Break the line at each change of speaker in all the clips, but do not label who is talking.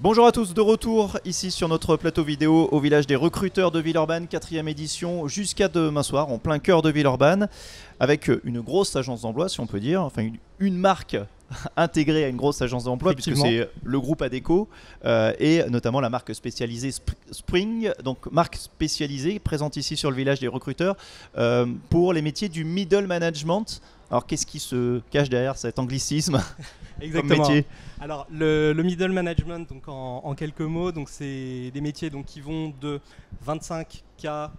Bonjour à tous, de retour ici sur notre plateau vidéo au village des recruteurs de Villeurbanne, 4e édition, jusqu'à demain soir, en plein cœur de Villeurbanne, avec une grosse agence d'emploi, si on peut dire, enfin une marque intégrée à une grosse agence d'emploi, puisque c'est le groupe Adecco et notamment la marque spécialisée Spring, donc marque spécialisée présente ici sur le village des recruteurs pour les métiers du middle management. Alors qu'est-ce qui se cache derrière cet anglicisme?
Exactement.
Comme métier.
Alors le middle management, donc en quelques mots, donc c'est des métiers donc qui vont de 25K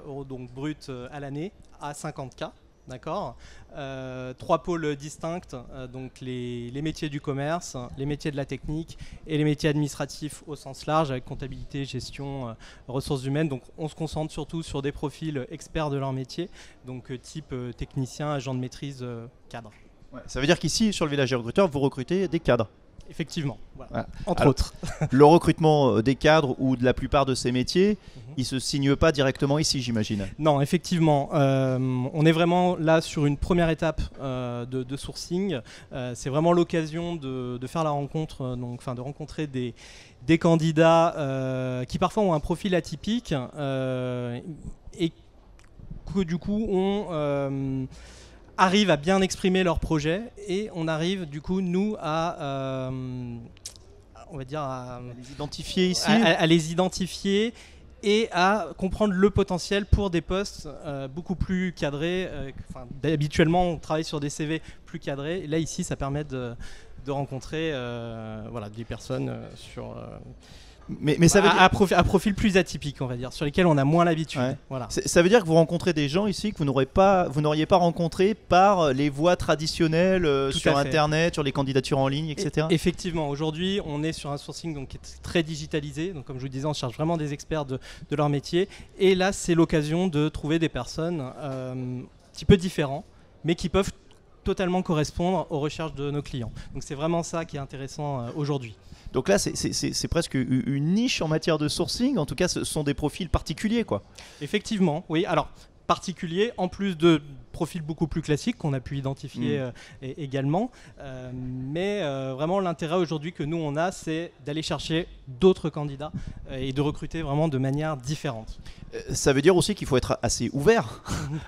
euros donc brut à l'année à 50K, d'accord. Trois pôles distincts, donc les métiers du commerce, les métiers de la technique et les métiers administratifs au sens large, avec comptabilité, gestion, ressources humaines. Donc on se concentre surtout sur des profils experts de leur métier, donc type technicien, agent de maîtrise, cadre.
Ouais, ça veut dire qu'ici, sur le village des recruteurs, vous recrutez des cadres.
Effectivement, voilà.
Voilà.
Entre autres.
Le recrutement des cadres ou de la plupart de ces métiers, il ne se signe pas directement ici, j'imagine.
Non, effectivement. On est vraiment là sur une première étape de sourcing. C'est vraiment l'occasion de faire la rencontre, de rencontrer des candidats qui parfois ont un profil atypique et que du coup arrivent à bien exprimer leur projet, et on arrive du coup nous à on va dire à
les identifier ici,
à les identifier et à comprendre le potentiel pour des postes beaucoup plus cadrés. Habituellement on travaille sur des CV plus cadrés, et là ici ça permet de rencontrer des personnes sur
mais ça veut dire...
à profil plus atypique, on va dire, sur lesquels on a moins l'habitude.
Ouais.
Voilà.
Ça veut dire que vous rencontrez des gens ici que vous n'auriez pas rencontrés par les voies traditionnelles sur Internet, sur les candidatures en ligne, etc.
Effectivement, aujourd'hui on est sur un sourcing donc, qui est très digitalisé, donc comme je vous disais on cherche vraiment des experts de leur métier, et là c'est l'occasion de trouver des personnes un petit peu différents, mais qui peuvent totalement correspondre aux recherches de nos clients. Donc c'est vraiment ça qui est intéressant aujourd'hui.
Donc là, c'est presque une niche en matière de sourcing. En tout cas, ce sont des profils particuliers, quoi.
Effectivement, oui. Alors, particuliers, en plus de profils beaucoup plus classiques qu'on a pu identifier également. Mais vraiment, l'intérêt aujourd'hui que nous, on a, c'est d'aller chercher d'autres candidats et de recruter vraiment de manière différente.
Ça veut dire aussi qu'il faut être assez ouvert.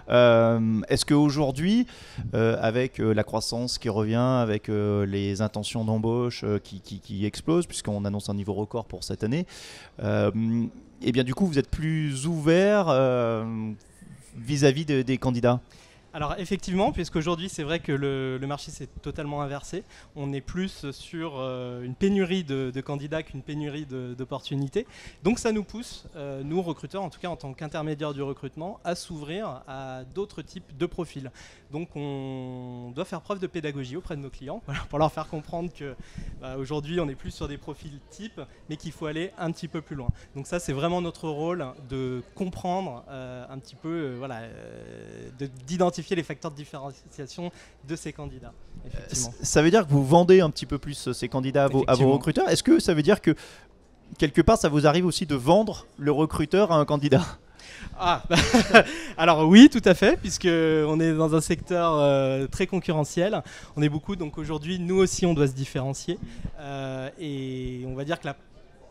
Est-ce qu'aujourd'hui, avec la croissance qui revient, avec les intentions d'embauche qui explosent, puisqu'on annonce un niveau record pour cette année, et bien du coup, vous êtes plus ouvert vis-à-vis des candidats?
Alors effectivement, puisqu'aujourd'hui c'est vrai que le marché s'est totalement inversé, on est plus sur une pénurie de candidats qu'une pénurie d'opportunités. Donc ça nous pousse, nous recruteurs, en tout cas en tant qu'intermédiaire du recrutement, à s'ouvrir à d'autres types de profils. Donc on doit faire preuve de pédagogie auprès de nos clients, pour leur faire comprendre que aujourd'hui on n'est plus sur des profils types, mais qu'il faut aller un petit peu plus loin. Donc ça c'est vraiment notre rôle, de comprendre un petit peu, d'identifier les facteurs de différenciation de ces candidats.
Ça veut dire que vous vendez un petit peu plus ces candidats à vos recruteurs. Est-ce que ça veut dire que quelque part ça vous arrive aussi de vendre le recruteur à un candidat?
Alors oui, tout à fait, puisque on est dans un secteur très concurrentiel. On est beaucoup, donc aujourd'hui, nous aussi, on doit se différencier. Et on va dire que la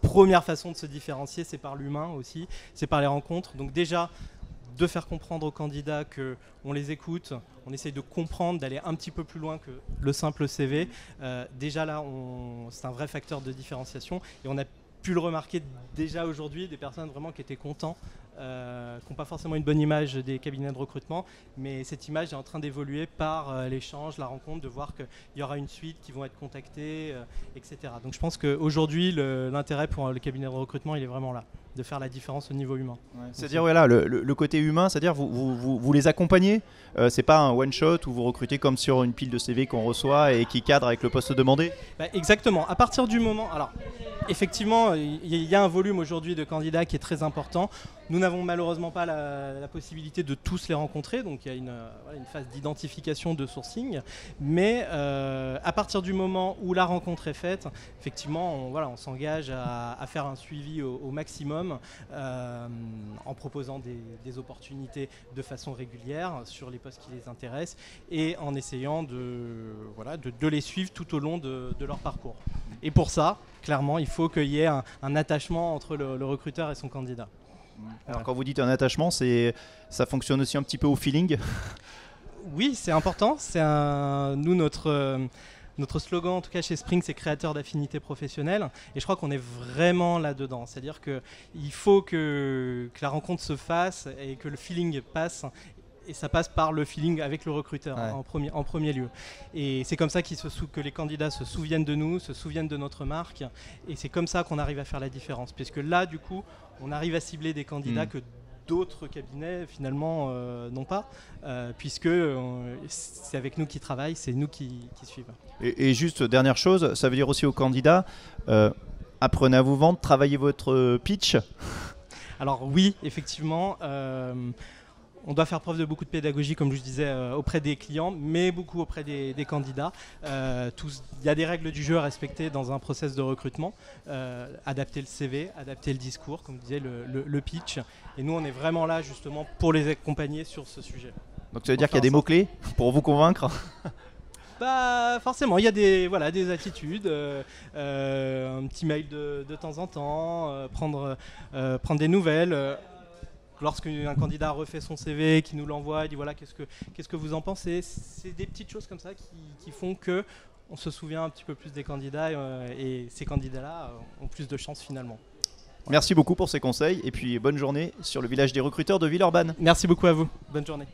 première façon de se différencier, c'est par l'humain aussi, c'est par les rencontres. Donc déjà, de faire comprendre aux candidats qu'on les écoute, on essaye de comprendre, d'aller un petit peu plus loin que le simple CV. Déjà là, c'est un vrai facteur de différenciation, et on a pu le remarquer déjà aujourd'hui, des personnes vraiment qui étaient contents, qui n'ont pas forcément une bonne image des cabinets de recrutement, mais cette image est en train d'évoluer par l'échange, la rencontre, de voir qu'il y aura une suite, qui vont être contactés, etc. Donc je pense qu'aujourd'hui, l'intérêt pour le cabinet de recrutement, il est vraiment là, de faire la différence au niveau humain. Ouais,
c'est-à-dire voilà, le côté humain, c'est-à-dire vous les accompagnez, c'est pas un one-shot où vous recrutez comme sur une pile de CV qu'on reçoit et qui cadre avec le poste demandé?
Exactement, à partir du moment... Alors, effectivement, il y a un volume aujourd'hui de candidats qui est très important. Nous n'avons malheureusement pas la possibilité de tous les rencontrer, donc il y a une phase d'identification, de sourcing. Mais à partir du moment où la rencontre est faite, effectivement, on s'engage à faire un suivi au maximum en proposant des opportunités de façon régulière sur les postes qui les intéressent, et en essayant de les suivre tout au long de leur parcours. Et pour ça, clairement, il faut qu'il y ait un attachement entre le recruteur et son candidat.
Alors quand vous dites un attachement, ça fonctionne aussi un petit peu au feeling?
Oui, c'est important. Nous, notre slogan, en tout cas chez Spring, c'est créateur d'affinités professionnelles. Et je crois qu'on est vraiment là-dedans. C'est-à-dire qu'il faut que la rencontre se fasse et que le feeling passe. Et ça passe par le feeling avec le recruteur en premier lieu. Et c'est comme ça que les candidats se souviennent de nous, se souviennent de notre marque. Et c'est comme ça qu'on arrive à faire la différence. Puisque là, du coup, on arrive à cibler des candidats que d'autres cabinets finalement n'ont pas, puisque c'est avec nous qu'ils travaillent, c'est nous qui suivent.
Et juste dernière chose, ça veut dire aussi aux candidats, apprenez à vous vendre, travaillez votre pitch.
Alors oui, effectivement, on doit faire preuve de beaucoup de pédagogie, comme je disais, auprès des clients, mais beaucoup auprès des candidats. Il y a des règles du jeu à respecter dans un process de recrutement. Adapter le CV, adapter le discours, comme disait le pitch. Et nous, on est vraiment là justement pour les accompagner sur ce sujet.
Donc ça veut dire qu'il y a des mots-clés pour vous convaincre?
Bah, forcément, il y a des attitudes, un petit mail de temps en temps, prendre des nouvelles. Lorsqu'un candidat refait son CV, qui nous l'envoie, il dit voilà, qu'est-ce que vous en pensez? C'est des petites choses comme ça qui font que on se souvient un petit peu plus des candidats et ces candidats-là ont plus de chances finalement.
Merci beaucoup pour ces conseils et puis bonne journée sur le village des recruteurs de Villeurbanne.
Merci beaucoup à vous, bonne journée.